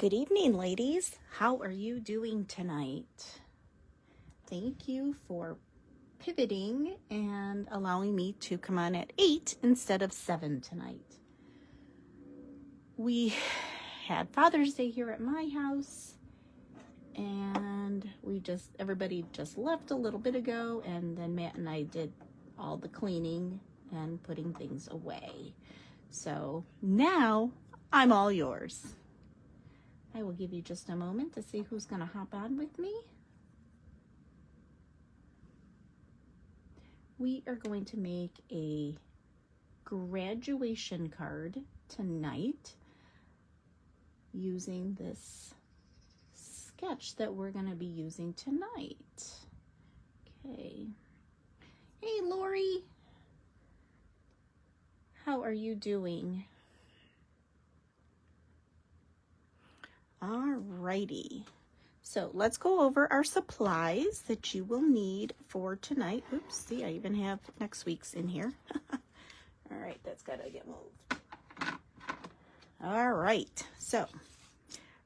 Good evening, ladies. How are you doing tonight? Thank you for pivoting and allowing me to come on at 8 instead of 7 tonight. We had Father's Day here at my house, and everybody just left a little bit ago, and then Matt and I did all the cleaning and putting things away. So now I'm all yours. I will give you just a moment to see who's going to hop on with me. We are going to make a graduation card tonight using this sketch that we're going to be using tonight. Okay. Hey, Lori. How are you doing? Alrighty, so let's go over our supplies that you will need for tonight. Oops, see, I even have next week's in here. All right, that's got to get moved. All right, so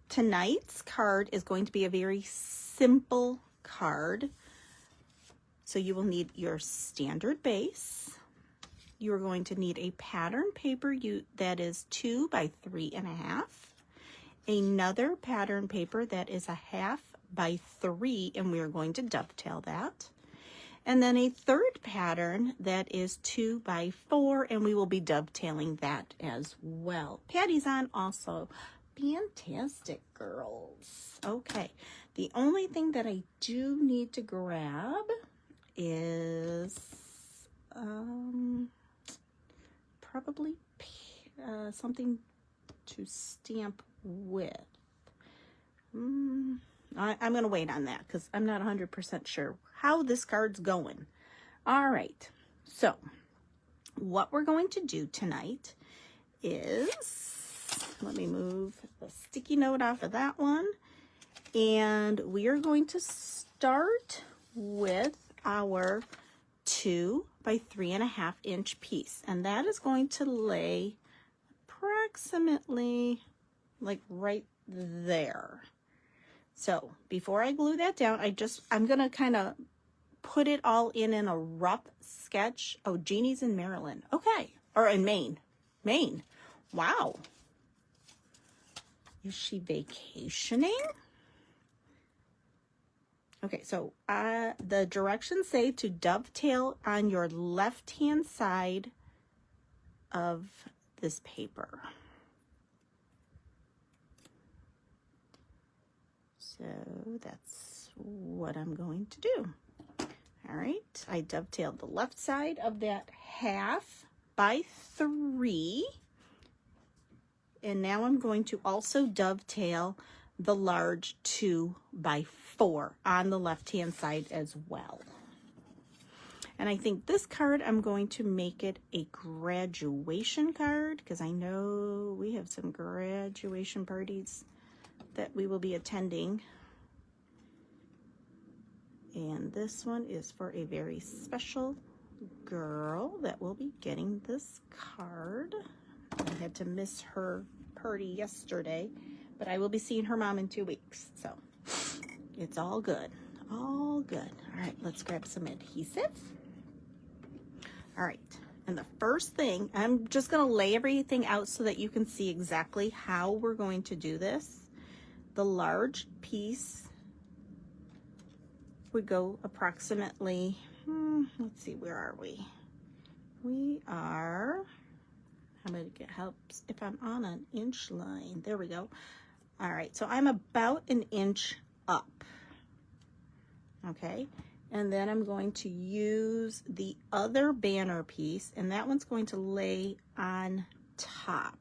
tonight's card is going to be a very simple card. So you will need your standard base. You are going to need a pattern paper that is 2 by 3.5. Another pattern paper that is 1/2 by 3, and we are going to dovetail that. And then a third pattern that is 2 by 4, and we will be dovetailing that as well. Patty's on also. Fantastic, girls. Okay, the only thing that I do need to grab is probably something to stamp with. I'm going to wait on that because I'm not 100% sure how this card's going. All right, so what we're going to do tonight is, let me move the sticky note off of that one, and we are going to start with our 2 by 3.5 inch piece, and that is going to lay approximately like right there. So before I glue that down, I'm gonna kind of put it all in a rough sketch. Oh, Jeannie's in Maryland. Okay, or in Maine. Wow. Is she vacationing? Okay, so the directions say to dovetail on your left-hand side of this paper. So that's what I'm going to do. All right, I dovetailed the left side of that 1/2 by 3. And now I'm going to also dovetail the large 2 by 4 on the left-hand side as well. And I think this card, I'm going to make it a graduation card because I know we have some graduation parties that we will be attending. And this one is for a very special girl that will be getting this card. I had to miss her party yesterday, but I will be seeing her mom in 2 weeks. So it's all good. All good. All right, let's grab some adhesive. All right, and the first thing, I'm just going to lay everything out so that you can see exactly how we're going to do this. The large piece would go approximately, let's see, where are we? We are, how about it helps if I'm on an inch line? There we go. All right, so I'm about an inch up. Okay, and then I'm going to use the other banner piece, and that one's going to lay on top.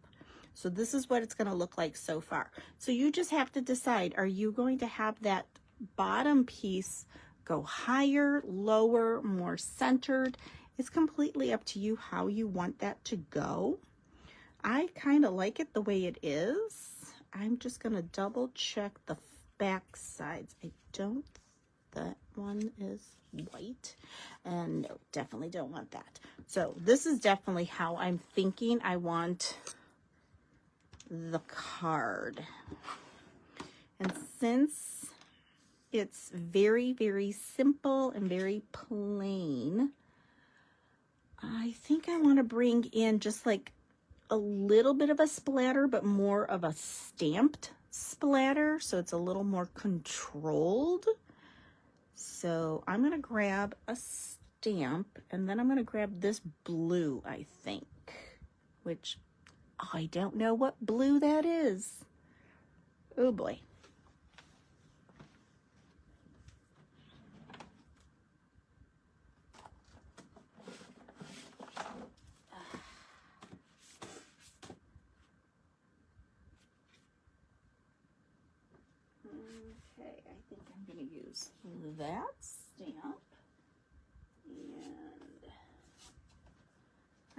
So this is what it's going to look like so far. So you just have to decide, are you going to have that bottom piece go higher, lower, more centered? It's completely up to you how you want that to go. I kind of like it the way it is. I'm just going to double check the back sides. That one is white, and no, definitely don't want that. So this is definitely how I'm thinking I want the card. And since it's very, very simple and very plain, I think I want to bring in just like a little bit of a splatter, but more of a stamped splatter, so it's a little more controlled. So I'm going to grab a stamp, and then I'm going to grab this blue, I think, which I don't know what blue that is. Oh boy. Okay, I think I'm going to use that stamp. And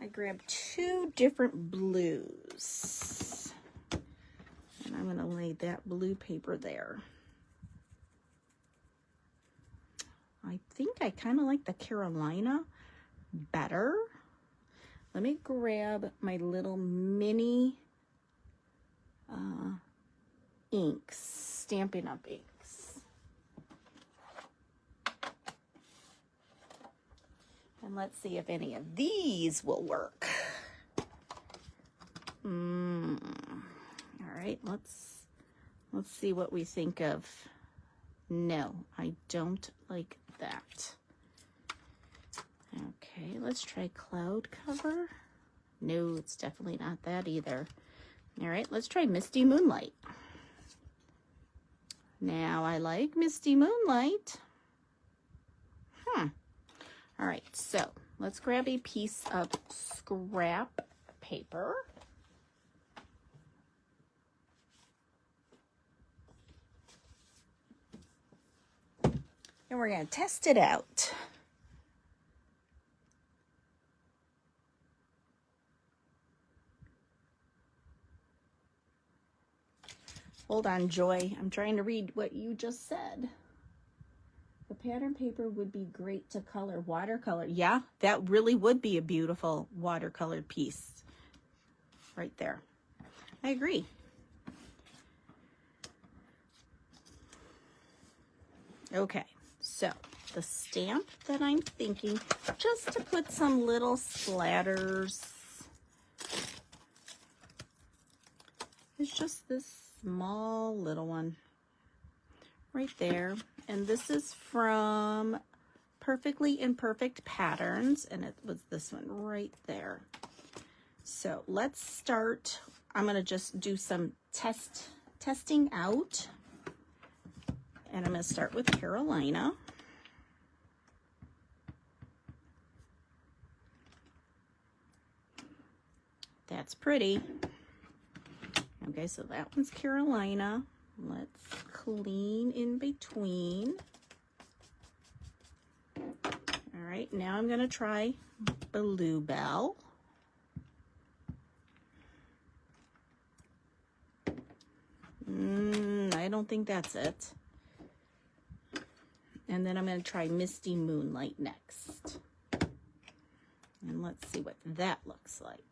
I grabbed 2 different blues. And I'm going to lay that blue paper there. I think I kind of like the Carolina better. Let me grab my little mini inks, Stampin' Up inks. And let's see if any of these will work. All right, let's see what we think of. No, I don't like that. Okay, let's try Cloud Cover. No, it's definitely not that either. All right, let's try Misty Moonlight. Now, I like Misty Moonlight. All right, so let's grab a piece of scrap paper. And we're going to test it out. Hold on, Joy. I'm trying to read what you just said. The pattern paper would be great to color watercolor. Yeah, that really would be a beautiful watercolored piece right there. I agree. Okay, so the stamp that I'm thinking, just to put some little splatters, is just this small little one right there. And this is from Perfectly Imperfect Patterns, and it was this one right there. So let's start. I'm going to just do some testing out, and I'm going to start with Carolina. That's pretty. Okay, so that one's Carolina. Let's clean in between. All right, now I'm going to try Bluebell. I don't think that's it. And then I'm going to try Misty Moonlight next. And let's see what that looks like.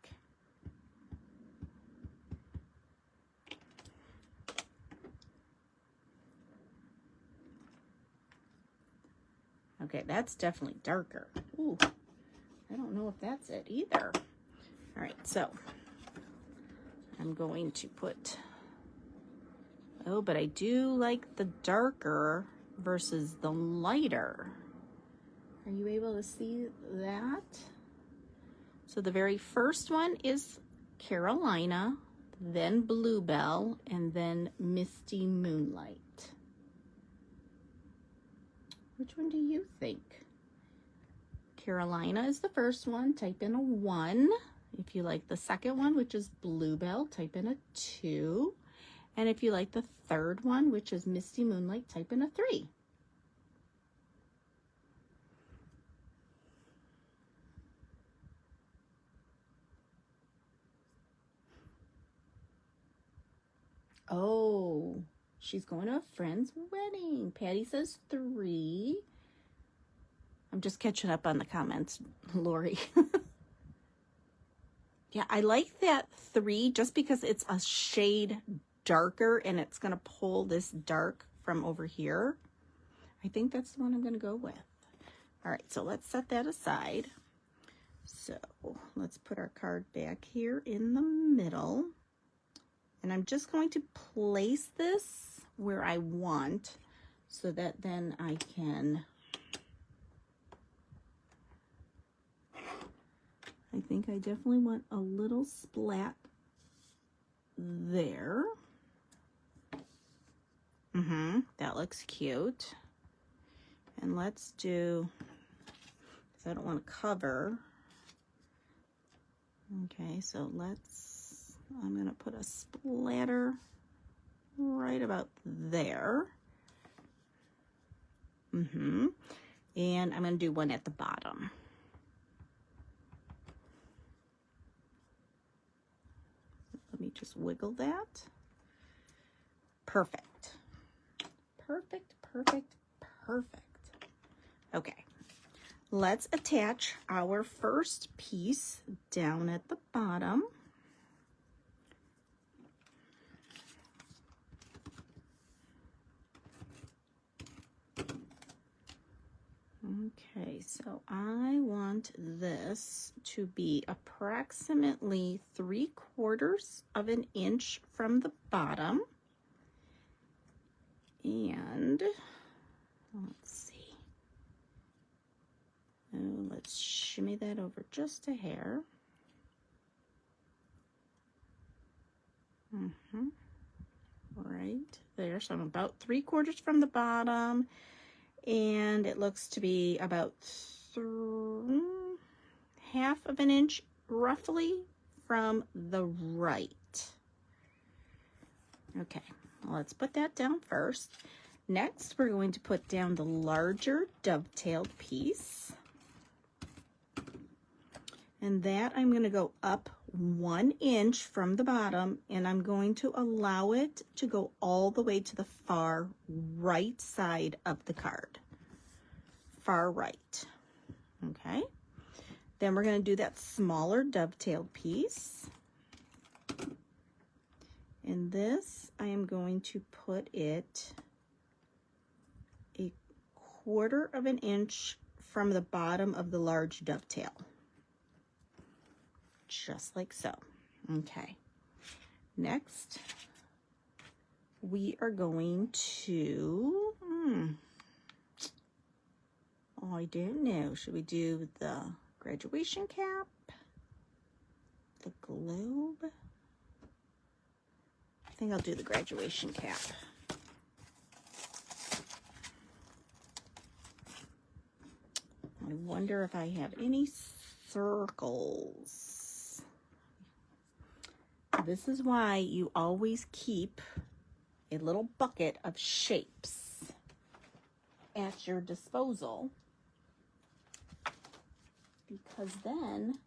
Okay, that's definitely darker. Ooh, I don't know if that's it either. All right, so I'm going to put, oh, but I do like the darker versus the lighter. Are you able to see that? So the very first one is Carolina, then Bluebell, and then Misty Moonlight. Which one do you think? Carolina is the first one. Type in a 1. If you like the second one, which is Bluebell, type in a 2. And if you like the third one, which is Misty Moonlight, type in a 3. Oh, she's going to a friend's wedding. Patty says 3. I'm just catching up on the comments, Lori. Yeah, I like that 3 just because it's a shade darker and it's going to pull this dark from over here. I think that's the one I'm going to go with. All right, so let's set that aside. So let's put our card back here in the middle. And I'm just going to place this where I want so that then I can, I think I definitely want a little splat there. That looks cute. And let's do, because I don't want to cover. Okay, so I'm going to put a splatter right about there. And I'm going to do one at the bottom. Let me just wiggle that. Perfect. Perfect, perfect, perfect. Okay, let's attach our first piece down at the bottom. Okay, so I want this to be approximately 3/4 of an inch from the bottom. And let's see. Oh, let's shimmy that over just a hair. Right there. So I'm about 3/4 from the bottom. And it looks to be about 1/2 of an inch roughly from the right. Okay, well, let's put that down first. Next, we're going to put down the larger dovetailed piece. And that I'm going to go up 1 inch from the bottom, and I'm going to allow it to go all the way to the far right side of the card. Far right. Okay. Then we're going to do that smaller dovetailed piece. And this, I am going to put it 1/4 of an inch from the bottom of the large dovetail. Just like so. Okay. Next, we are going to, oh, I don't know. Should we do the graduation cap? The globe? I think I'll do the graduation cap. I wonder if I have any circles. This is why you always keep a little bucket of shapes at your disposal, because then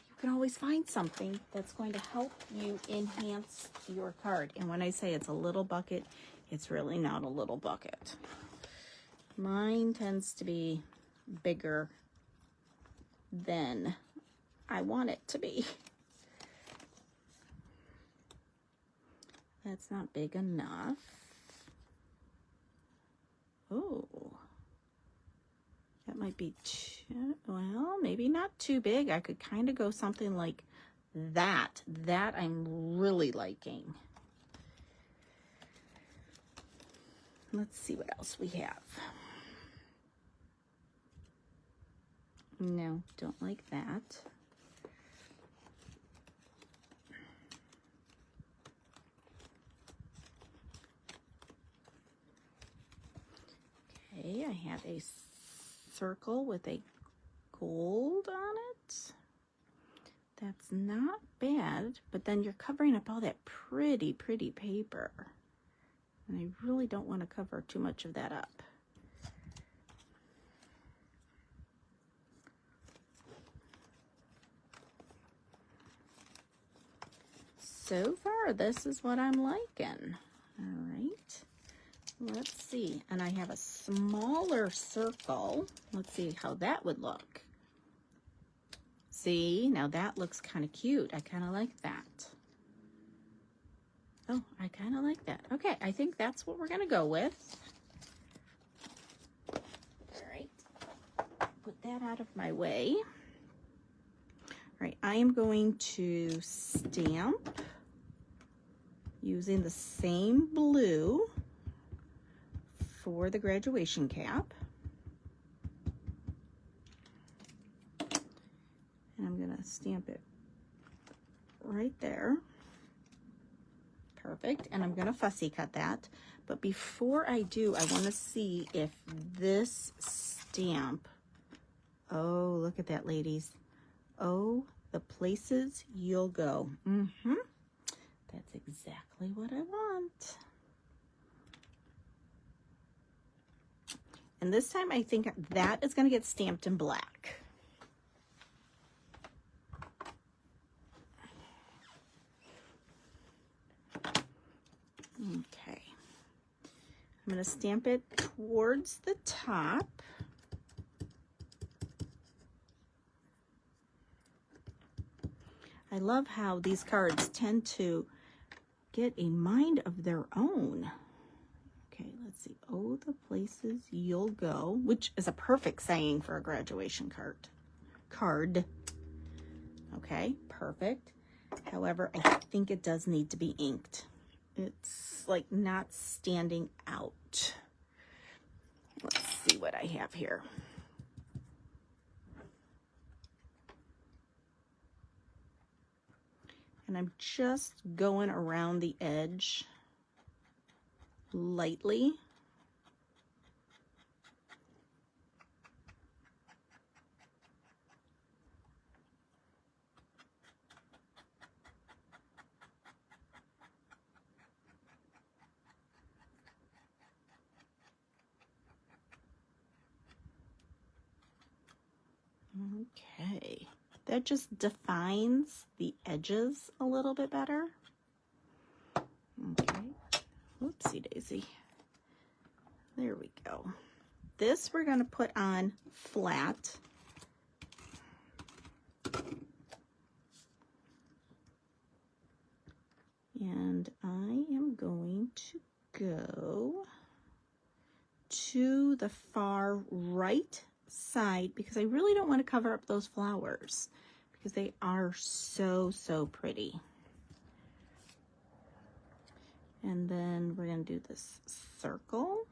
you can always find something that's going to help you enhance your card. And when I say it's a little bucket, it's really not a little bucket. Mine tends to be bigger than I want it to be. That's not big enough. Oh, that might be too, well, maybe not too big. I could kind of go something like that. That I'm really liking. Let's see what else we have. No, don't like that. Okay, I have a circle with a gold on it. That's not bad, but then you're covering up all that pretty paper. And I really don't want to cover too much of that up. So far, this is what I'm liking. All right. Let's see, and I have a smaller circle. Let's see how that would look. See, now that looks kind of cute. I kind of like that. Oh, I kind of like that. Okay, I think that's what we're going to go with. All right, put that out of my way. All right, I am going to stamp using the same blue for the graduation cap. And I'm going to stamp it right there. Perfect. And I'm going to fussy cut that. But before I do, I want to see if this stamp, oh, look at that, ladies. Oh, the places you'll go. That's exactly what I want. And this time I think that is going to get stamped in black. Okay. I'm going to stamp it towards the top. I love how these cards tend to get a mind of their own. Okay, let's see. Oh, the places you'll go, which is a perfect saying for a graduation card. Okay, perfect. However, I think it does need to be inked. It's like not standing out. Let's see what I have here. And I'm just going around the edge lightly. Okay, that just defines the edges a little bit better. Okay, whoopsie daisy. There we go. This we're going to put on flat. And I am going to go to the far right side because I really don't want to cover up those flowers because they are so, so pretty. And then we're going to do this circle.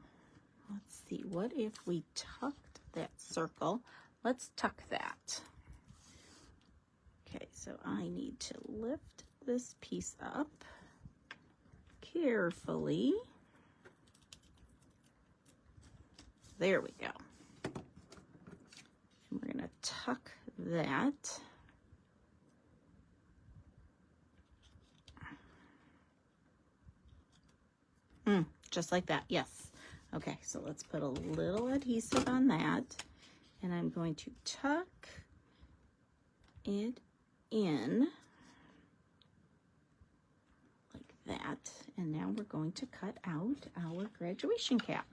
Let's see, what if we tucked that circle? Let's tuck that. Okay, so I need to lift this piece up carefully. There we go. And we're going to tuck that. Just like that, yes. Okay, so let's put a little adhesive on that. And I'm going to tuck it in like that. And now we're going to cut out our graduation cap.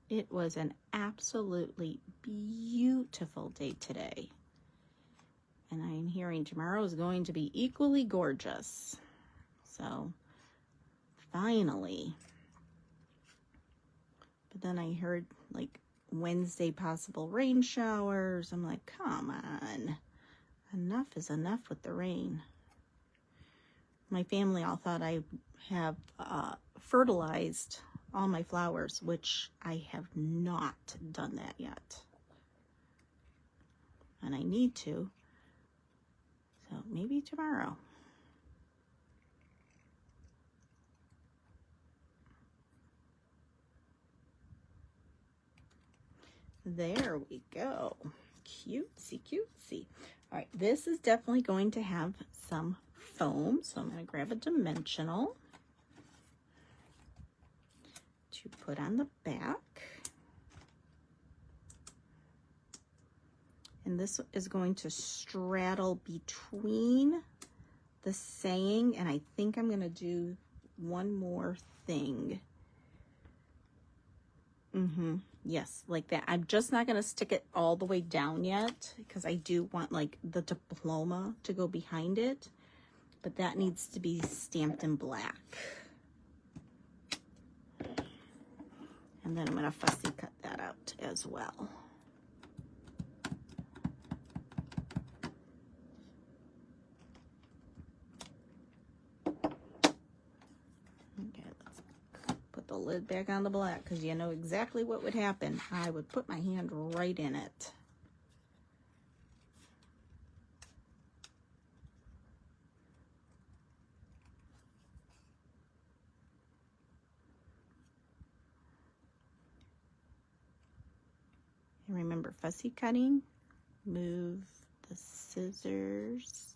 It was an absolutely beautiful day today. And I'm hearing tomorrow is going to be equally gorgeous. So, finally. But then I heard like Wednesday possible rain showers. I'm like, come on. Enough is enough with the rain. My family all thought I have fertilized all my flowers, which I have not done that yet. And I need to. So maybe tomorrow. There we go. Cutesy, cutesy. All right, this is definitely going to have some foam. So I'm going to grab a dimensional to put on the back. And this is going to straddle between the saying, and I think I'm going to do one more thing. Yes, like that. I'm just not going to stick it all the way down yet because I do want like the diploma to go behind it, but that needs to be stamped in black. And then I'm going to fussy cut that out as well. Okay, let's put the lid back on the black because you know exactly what would happen. I would put my hand right in it. And remember, fussy cutting, move the scissors,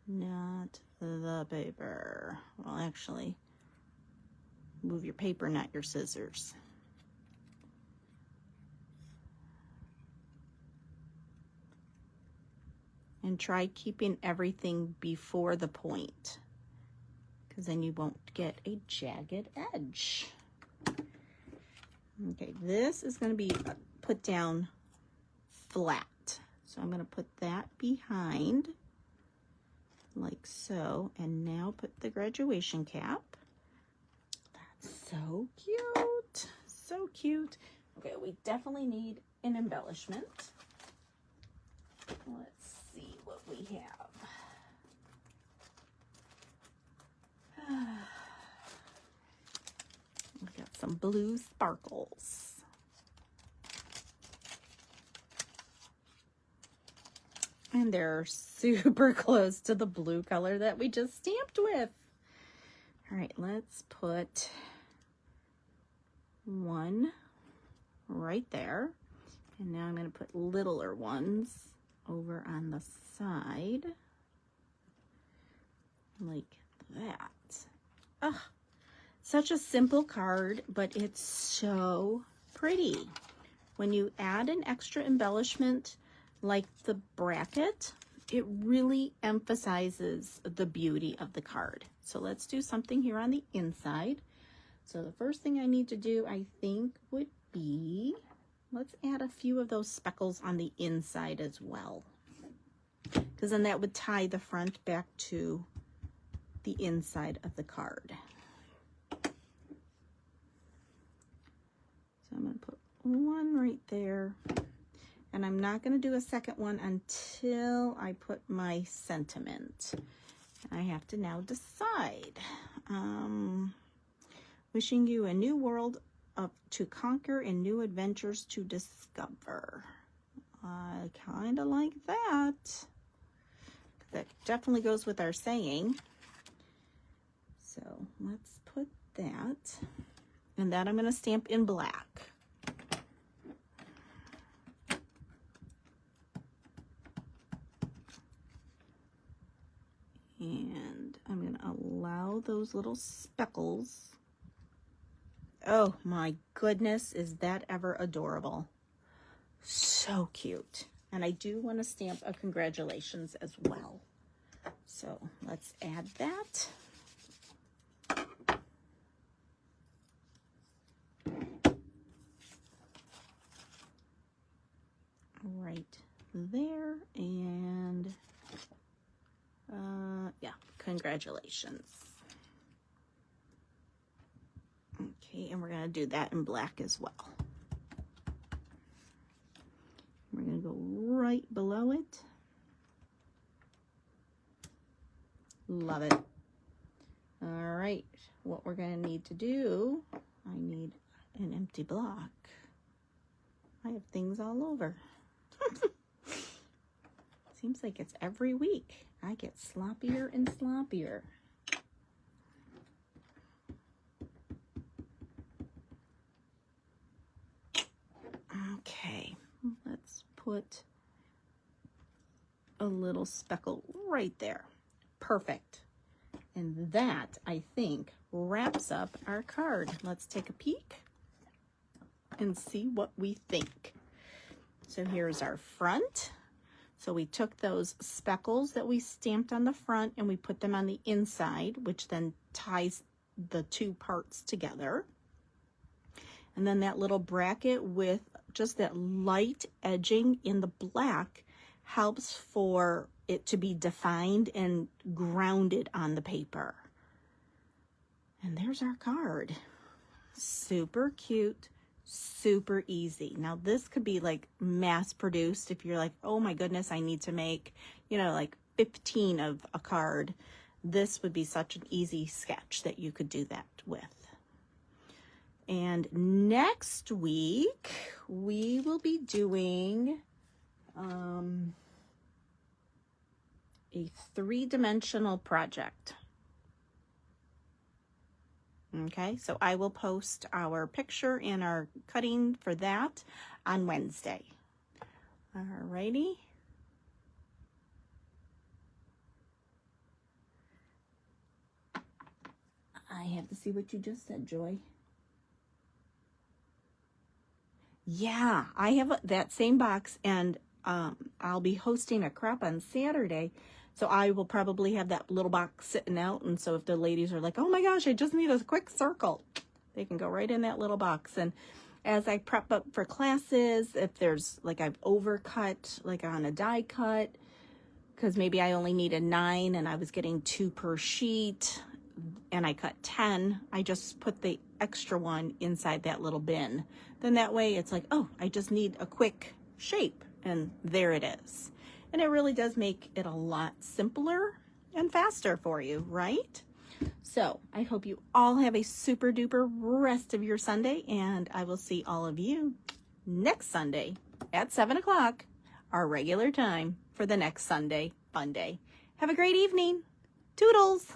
not the paper. Well, actually, move your paper, not your scissors. And try keeping everything before the point, because then you won't get a jagged edge. Okay, this is going to be put down flat. So I'm going to put that behind like so, and now put the graduation cap. That's so cute. So cute. Okay, we definitely need an embellishment. Let's see what we have. We got some blue sparkles. And they're super close to the blue color that we just stamped with. All right, let's put one right there. And now I'm going to put littler ones over on the side. Like that. Oh, such a simple card, but it's so pretty. When you add an extra embellishment like the bracket, it really emphasizes the beauty of the card. So let's do something here on the inside. So the first thing I need to do, I think, would be, let's add a few of those speckles on the inside as well, because then that would tie the front back to the inside of the card. So I'm going to put one right there. And I'm not going to do a second one until I put my sentiment. I have to now decide. Wishing you a new world to conquer and new adventures to discover. I kind of like that. That definitely goes with our saying. So let's put that. And that I'm going to stamp in black. And I'm going to allow those little speckles. Oh my goodness, is that ever adorable? So cute. And I do want to stamp a congratulations as well. So let's add that. Right there, and yeah, congratulations. Okay, and we're going to do that in black as well. We're going to go right below it. Love it. All right, what we're going to need to do, I need an empty block. I have things all over. Seems like it's every week. I get sloppier and sloppier. Okay, let's put a little speckle right there. Perfect. And that, I think, wraps up our card. Let's take a peek and see what we think. So here's our front. So we took those speckles that we stamped on the front and we put them on the inside, which then ties the two parts together. And then that little bracket with just that light edging in the black helps for it to be defined and grounded on the paper. And there's our card. Super cute, super easy. Now this could be like mass produced if you're like, oh my goodness, I need to make, you know, like 15 of a card. This would be such an easy sketch that you could do that with. And next week we will be doing a 3-dimensional project. Okay, so I will post our picture and our cutting for that on Wednesday. Alrighty. I have to see what you just said, Joy. Yeah, I have that same box, and I'll be hosting a crop on Saturday. So I will probably have that little box sitting out. And so if the ladies are like, oh my gosh, I just need a quick circle, they can go right in that little box. And as I prep up for classes, if there's like I've overcut like on a die cut, because maybe I only needed 9 and I was getting 2 per sheet and I cut 10, I just put the extra one inside that little bin. Then that way it's like, oh, I just need a quick shape, and there it is. And it really does make it a lot simpler and faster for you, right? So I hope you all have a super duper rest of your Sunday, and I will see all of you next Sunday at 7 o'clock, our regular time for the next Sunday fun day. Have a great evening. Toodles.